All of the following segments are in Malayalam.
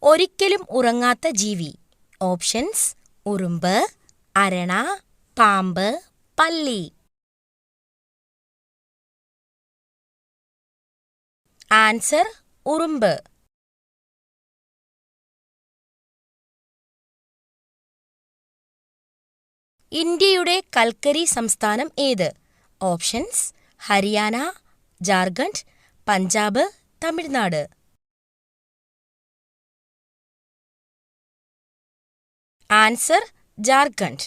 ഒരിക്കലും ഉറങ്ങാത്ത ജീവി. ഓപ്ഷൻസ്: ഉറുമ്പ്, അരണ, പാമ്പ്, പല്ലി. ആൻസർ: ഉറുമ്പ്. ഇന്ത്യയുടെ കൽക്കരി സംസ്ഥാനം ഏത്? ഓപ്ഷൻസ്: ഹരിയാന, ജാർഖണ്ഡ്, പഞ്ചാബ്, തമിഴ്നാട്. ആൻസർ: ജാർഖണ്ഡ്.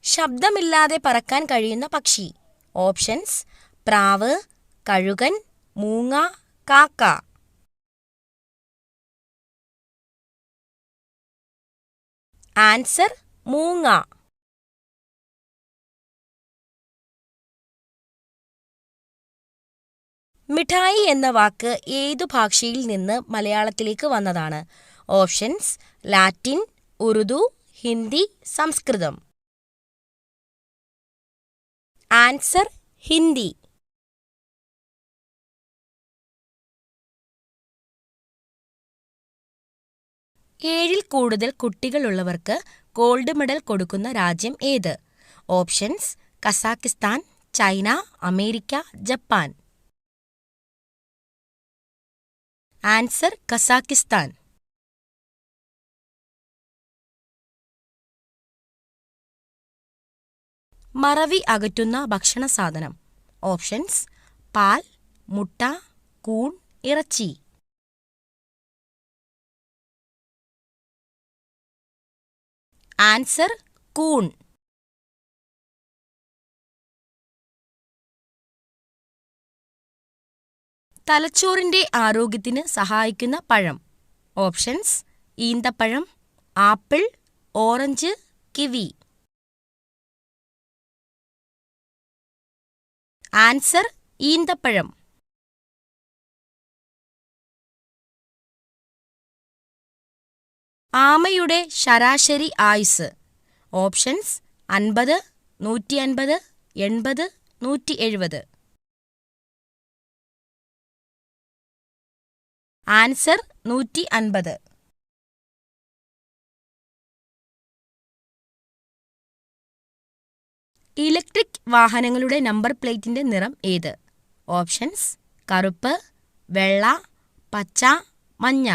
ശബ്ദമില്ലാതെ പറക്കാൻ കഴിയുന്ന പക്ഷി. ഓപ്ഷൻസ്: പ്രാവ്, കഴുകൻ, മൂങ്ങ, കാക്ക. ആൻസർ: മൂങ്ങ. മിഠായി എന്ന വാക്ക് ഏതു ഭാഷയിൽ നിന്ന് മലയാളത്തിലേക്ക് വന്നതാണ്? ഓപ്ഷൻസ്: ലാറ്റിൻ, ഉറുദു, ഹിന്ദി, സംസ്കൃതം. ആൻസർ: ഹിന്ദി. ഏഴിൽ കൂടുതൽ കുട്ടികളുള്ളവർക്ക് ഗോൾഡ് മെഡൽ കൊടുക്കുന്ന രാജ്യം ഏത്? Options: Kazakhstan, China, America, Japan. Answer: Kazakhstan. മറവി അകറ്റുന്ന ഭക്ഷണ സാധനം. ഓപ്ഷൻസ്: പാൽ, മുട്ട, കൂൺ, ഇറച്ചി. ആൻസർ: കൂൺ. തലച്ചോറിന്റെ ആരോഗ്യത്തിന് സഹായിക്കുന്ന പഴം. ഓപ്ഷൻസ്: ഈന്തപ്പഴം, ആപ്പിൾ, ഓറഞ്ച്, കിവി. ആൻസർ: ഈന്തപ്പഴം. ആമയുടെ ശരാശരി ആയുസ്. ഓപ്ഷൻസ്: 50, 150, 80, 170. ആൻസർ: 150. ഇലക്ട്രിക് വാഹനങ്ങളുടെ നമ്പർ പ്ലേറ്റിന്റെ നിറം ഏത്? ഓപ്ഷൻസ്: കറുപ്പ്, വെള്ള, പച്ച, മഞ്ഞ.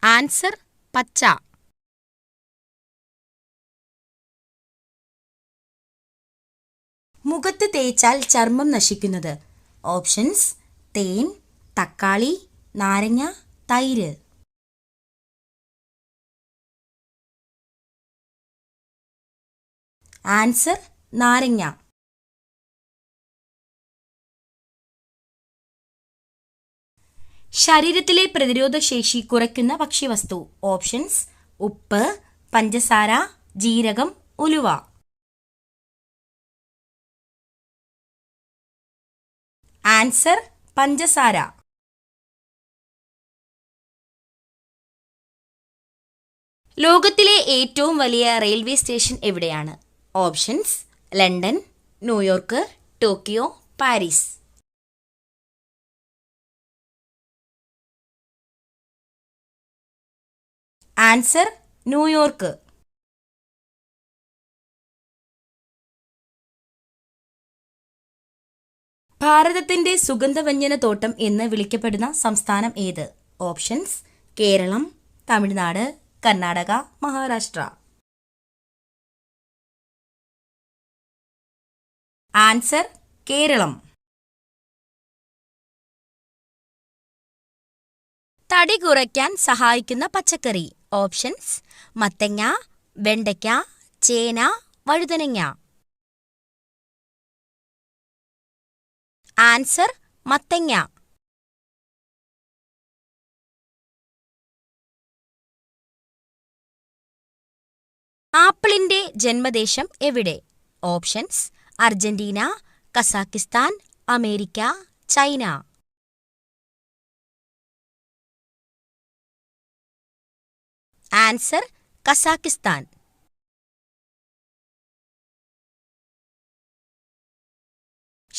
ആൻസർ: പച്ച. മുഖത്ത് തേച്ചാൽ ചർമ്മം നശിക്കുന്നത്. ഓപ്ഷൻസ്: തേൻ, തക്കാളി, നാരങ്ങ, തൈര്. ആൻസർ: നാരങ്ങ. ശരീരത്തിലെ പ്രതിരോധശേഷി കുറയ്ക്കുന്ന ഭക്ഷ്യവസ്തു. ഓപ്ഷൻസ്: ഉപ്പ്, പഞ്ചസാര, ജീരകം, ഉലുവ. ആൻസർ: പഞ്ചസാര. ലോകത്തിലെ ഏറ്റവും വലിയ റെയിൽവേ സ്റ്റേഷൻ എവിടെയാണ്? Options: London, New York, Tokyo, Paris. Answer: New York. ഭാരതത്തിന്റെ സുഗന്ധവ്യഞ്ജന തോട്ടം എന്ന് വിളിക്കപ്പെടുന്ന സംസ്ഥാനം ഏത്? ഓപ്ഷൻസ്: കേരളം, തമിഴ്നാട്, കർണാടക, മഹാരാഷ്ട്ര. ആൻസർ: കേരളം. തടി കുറയ്ക്കാൻ സഹായിക്കുന്ന പച്ചക്കറി. ഓപ്ഷൻസ്: മത്തങ്ങ, വെണ്ടയ്ക്ക, ചേന, വഴുതനങ്ങ. ആൻസർ: മത്തങ്ങ. ആപ്പിളിന്റെ ജന്മദേശം എവിടെ? Options: Argentina, Kazakhstan, America, China. Answer: Kazakhstan.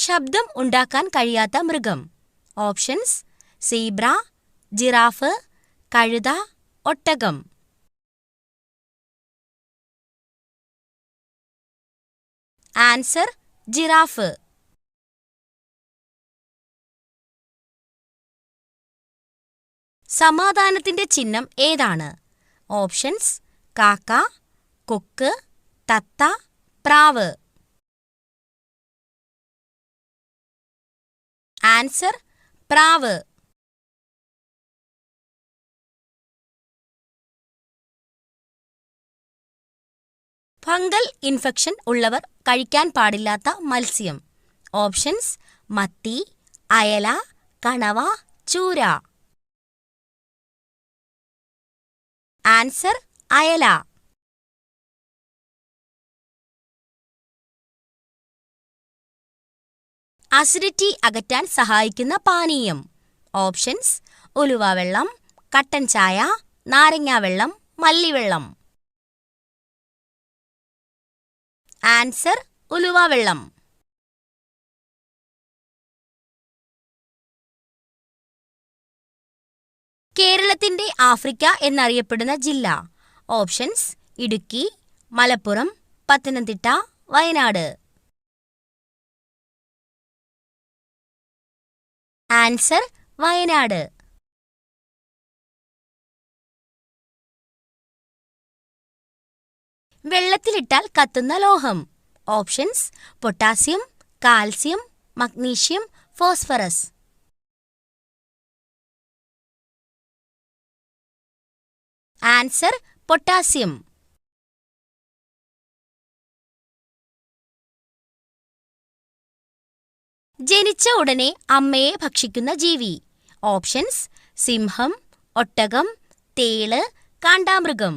ശബ്ദം ഉണ്ടാക്കാൻ കഴിയാത്ത മൃഗം. ഓപ്ഷൻസ്: സീബ്ര, ജിറാഫ്, കഴുത, ഒട്ടകം. Answer: giraffe. സമാധാനത്തിന്റെ ചിഹ്നം ഏതാണ്? ഓപ്ഷൻസ്: കാക്ക, കൊക്ക്, തത്ത, പ്രാവ്. ആൻസർ: പ്രാവ്. ഫംഗൽ ഇൻഫെക്ഷൻ ഉള്ളവർ കഴിക്കാൻ പാടില്ലാത്ത മത്സ്യം. ഓപ്ഷൻസ്: മത്തി, അയല, കണവ, ചൂര. ആൻസർ: അയല. അസിഡിറ്റി അകറ്റാൻ സഹായിക്കുന്ന പാനീയം. ഓപ്ഷൻസ്: ഉലുവ വെള്ളം, കട്ടൻ ചായ, നാരങ്ങാവെള്ളം, മല്ലിവെള്ളം. ആൻസർ: ഉലുവ-വെള്ളം. കേരളത്തിന്റെ ആഫ്രിക്ക എന്നറിയപ്പെടുന്ന ജില്ല. ഓപ്ഷൻസ്: ഇടുക്കി, മലപ്പുറം, പത്തനംതിട്ട, വയനാട്. ആൻസർ: വയനാട്. വെള്ളത്തിലിട്ടാൽ കത്തുന്ന ലോഹം. Options: potassium, calcium, magnesium, phosphorus. Answer: potassium. ജനിച്ച ഉടനെ അമ്മയെ ഭക്ഷിക്കുന്ന ജീവി. ഓപ്ഷൻസ്: സിംഹം, ഒട്ടകം, തേള്, കാണ്ടാമൃഗം.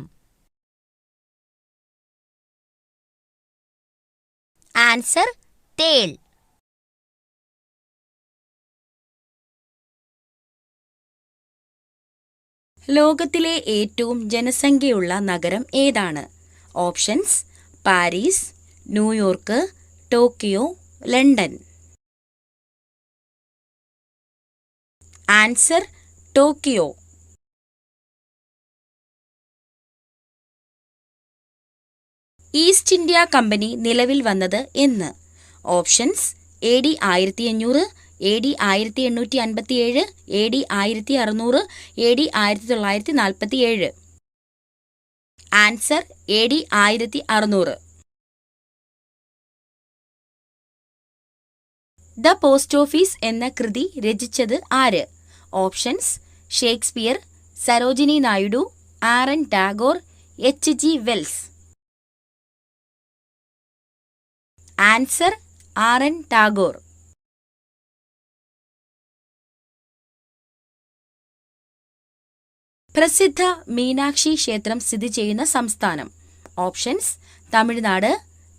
ആൻസർ: തേൾ. ലോകത്തിലെ ഏറ്റവും ജനസംഖ്യയുള്ള നഗരം ഏതാണ്? Options: Paris, New York, Tokyo, London. Answer: Tokyo. East India Company നിലവിൽ വന്നത് എന്ന്? Options: AD 1500, AD 1857, AD 1600, AD 1947. Answer: AD 1600. The post office എന്ന കൃതി രചിച്ചത് ആര്? Options: Shakespeare, Sarojini Naidu, R N. Tagore, H.G. Wells. Answer: R N. Tagore. പ്രസിദ്ധ മീനാക്ഷി ക്ഷേത്രം സ്ഥിതി ചെയ്യുന്ന സംസ്ഥാനം. ഓപ്ഷൻസ്: തമിഴ്നാട്,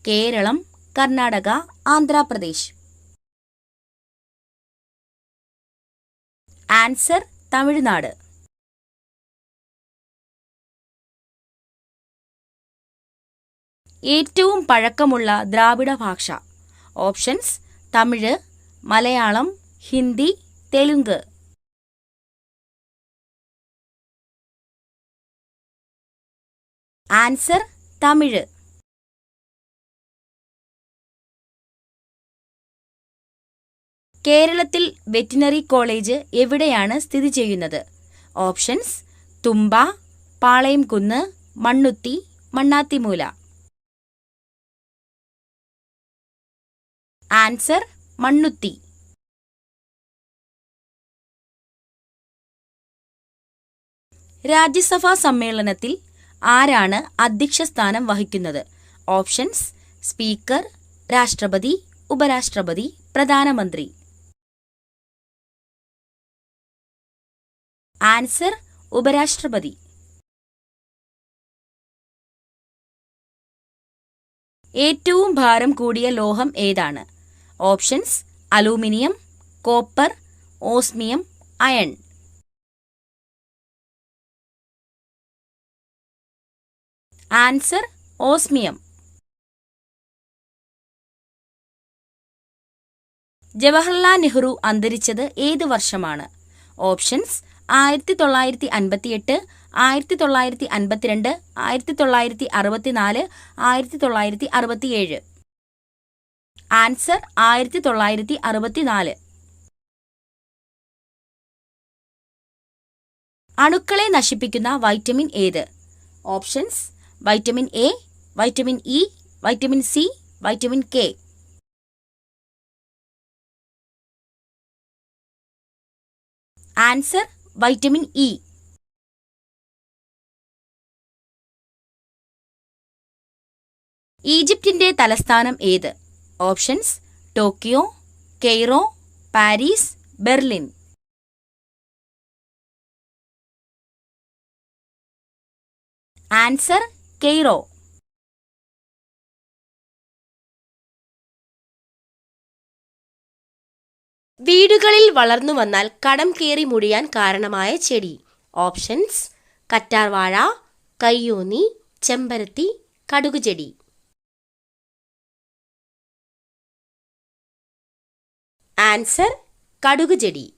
കേരളം, കർണാടക, ആന്ധ്രാപ്രദേശ്. ആൻസർ: തമിഴ്നാട്. ഏറ്റവും പഴക്കമുള്ള ദ്രാവിഡ ഭാഷ. ഓപ്ഷൻസ്: തമിഴ്, മലയാളം, ഹിന്ദി, തെലുങ്ക്. ആൻസർ: തമിഴ്. കേരളത്തിൽ വെറ്റിനറി കോളേജ് എവിടെയാണ് സ്ഥിതി ചെയ്യുന്നത്? ഓപ്ഷൻസ്: തുമ്പ, പാളയംകുന്ന്, മണ്ണുത്തി, മണ്ണാത്തിമൂല. ആൻസർ: മണ്ണുത്തി. രാജ്യസഭാ സമ്മേളനത്തിൽ ആരാണ് അധ്യക്ഷ സ്ഥാനം വഹിക്കുന്നത്? ഓപ്ഷൻസ്: സ്പീക്കർ, രാഷ്ട്രപതി, ഉപരാഷ്ട്രപതി, പ്രധാനമന്ത്രി. ആൻസർ: ഉപരാഷ്ട്രപതി. ഏറ്റവും ഭാരം കൂടിയ ലോഹം ഏതാണ്? Options: aluminium, copper, osmium, iron. Answer: osmium. Jawaharlal Nehru അന്തരിച്ചത് ഏത് വർഷമാണ്? ഓപ്ഷൻസ് 1958, 1952, 1964, 1967. ആൻസർ 1964. അണുക്കളെ നശിപ്പിക്കുന്ന വൈറ്റമിൻ ഏത്? Options vitamin A, vitamin E, vitamin C, vitamin K. Answer vitamin E. ഈജിപ്തിന്റെ തലസ്ഥാനം ഏത്? Options Tokyo, Cairo, Paris, Berlin. Answer Cairo. വീടുകളിൽ വളർന്നു വന്നാൽ കടം കയറി മുടിയാൻ കാരണമായ ചെടി. ഓപ്ഷൻസ് കറ്റാർവാഴ, കയ്യോന്നി, ചെമ്പരത്തി, കടുകുചെടി. ആൻസർ കടുകുചെടി.